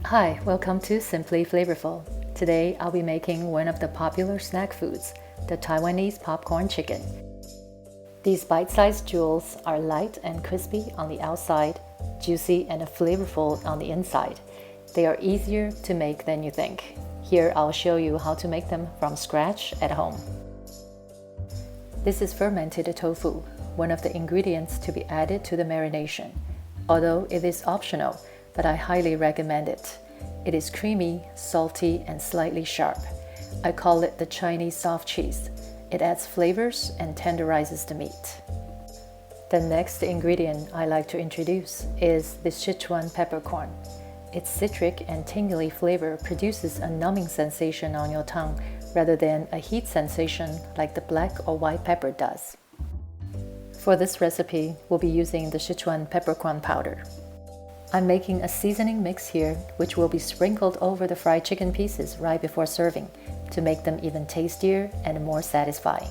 Hi, welcome to Simply Flavorful. Today I'll be making one of the popular snack foods, the Taiwanese popcorn chicken. These bite-sized jewels are light and crispy on the outside, juicy and flavorful on the inside. They are easier to make than you think. Here I'll show you how to make them from scratch at home. This is fermented tofu, one of the ingredients to be added to the marination. Although it is optional, but I highly recommend it. It is creamy, salty, and slightly sharp. I call it the Chinese soft cheese. It adds flavors and tenderizes the meat. The next ingredient I like to introduce is the Szechuan peppercorn. Its citric and tingly flavor produces a numbing sensation on your tongue rather than a heat sensation like the black or white pepper does. For this recipe, we'll be using the Szechuan peppercorn powder. I'm making a seasoning mix here, which will be sprinkled over the fried chicken pieces right before serving to make them even tastier and more satisfying.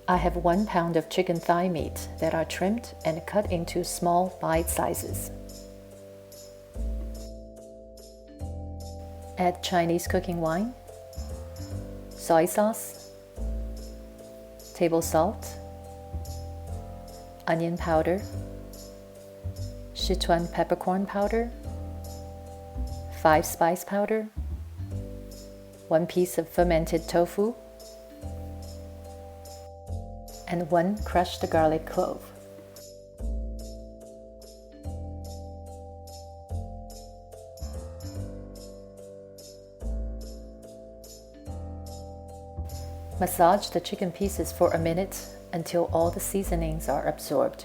I have 1 pound of chicken thigh meat that are trimmed and cut into small bite sizes. Add Chinese cooking wine, soy sauce, table salt, onion powder, Szechuan peppercorn powder, 5 spice powder, 1 piece of fermented tofu, and 1 crushed garlic clove. Massage the chicken pieces for a minute until all the seasonings are absorbed,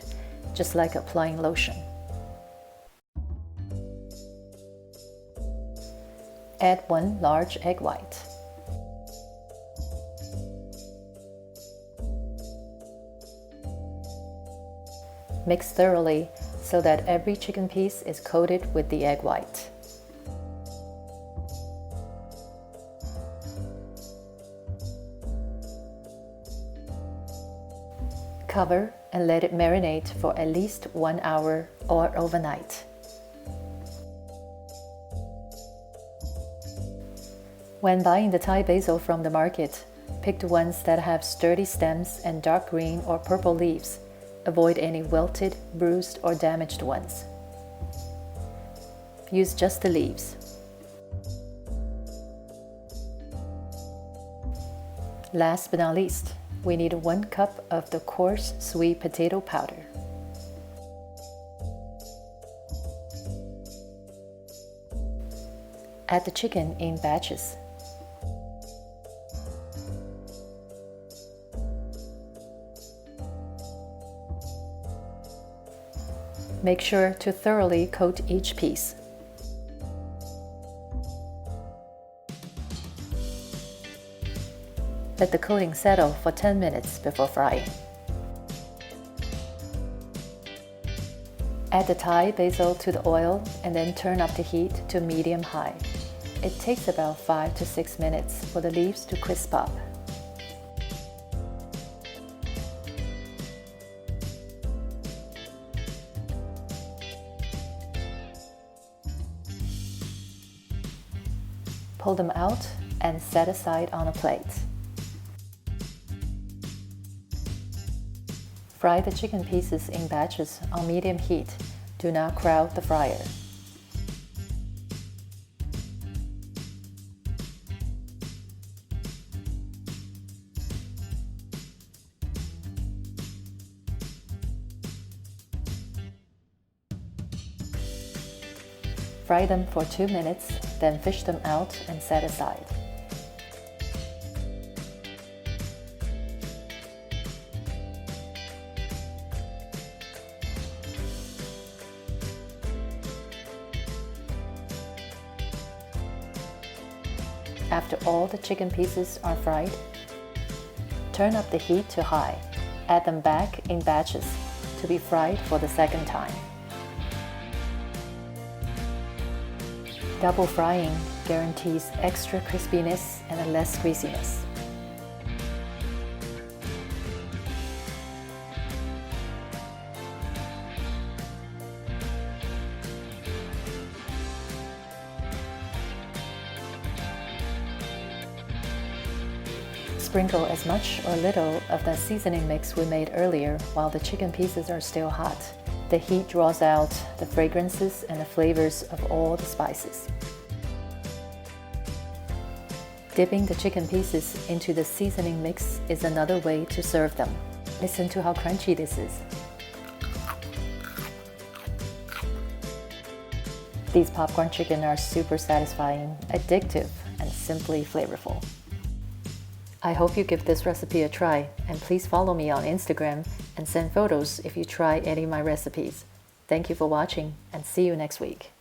just like applying lotion. Add 1 large egg white. Mix thoroughly so that every chicken piece is coated with the egg white. Cover and let it marinate for at least 1 hour or overnight. When buying the Thai basil from the market, pick the ones that have sturdy stems and dark green or purple leaves. Avoid any wilted, bruised, or damaged ones. Use just the leaves. Last but not least, we need 1 cup of the coarse sweet potato powder. Add the chicken in batches. Make sure to thoroughly coat each piece. Let the coating settle for 10 minutes before frying. Add the Thai basil to the oil and then turn up the heat to medium-high. It takes about 5 to 6 minutes for the leaves to crisp up. Pull them out and set aside on a plate. Fry the chicken pieces in batches on medium heat. Do not crowd the fryer. Fry them for 2 minutes, then fish them out and set aside. After all the chicken pieces are fried, turn up the heat to high. Add them back in batches to be fried for the second time. Double frying guarantees extra crispiness and less greasiness. Sprinkle as much or little of the seasoning mix we made earlier while the chicken pieces are still hot. The heat draws out the fragrances and the flavors of all the spices. Dipping the chicken pieces into the seasoning mix is another way to serve them. Listen to how crunchy this is. These popcorn chicken are super satisfying, addictive, and simply flavorful. I hope you give this recipe a try, and please follow me on Instagram and send photos if you try any of my recipes. Thank you for watching, and see you next week.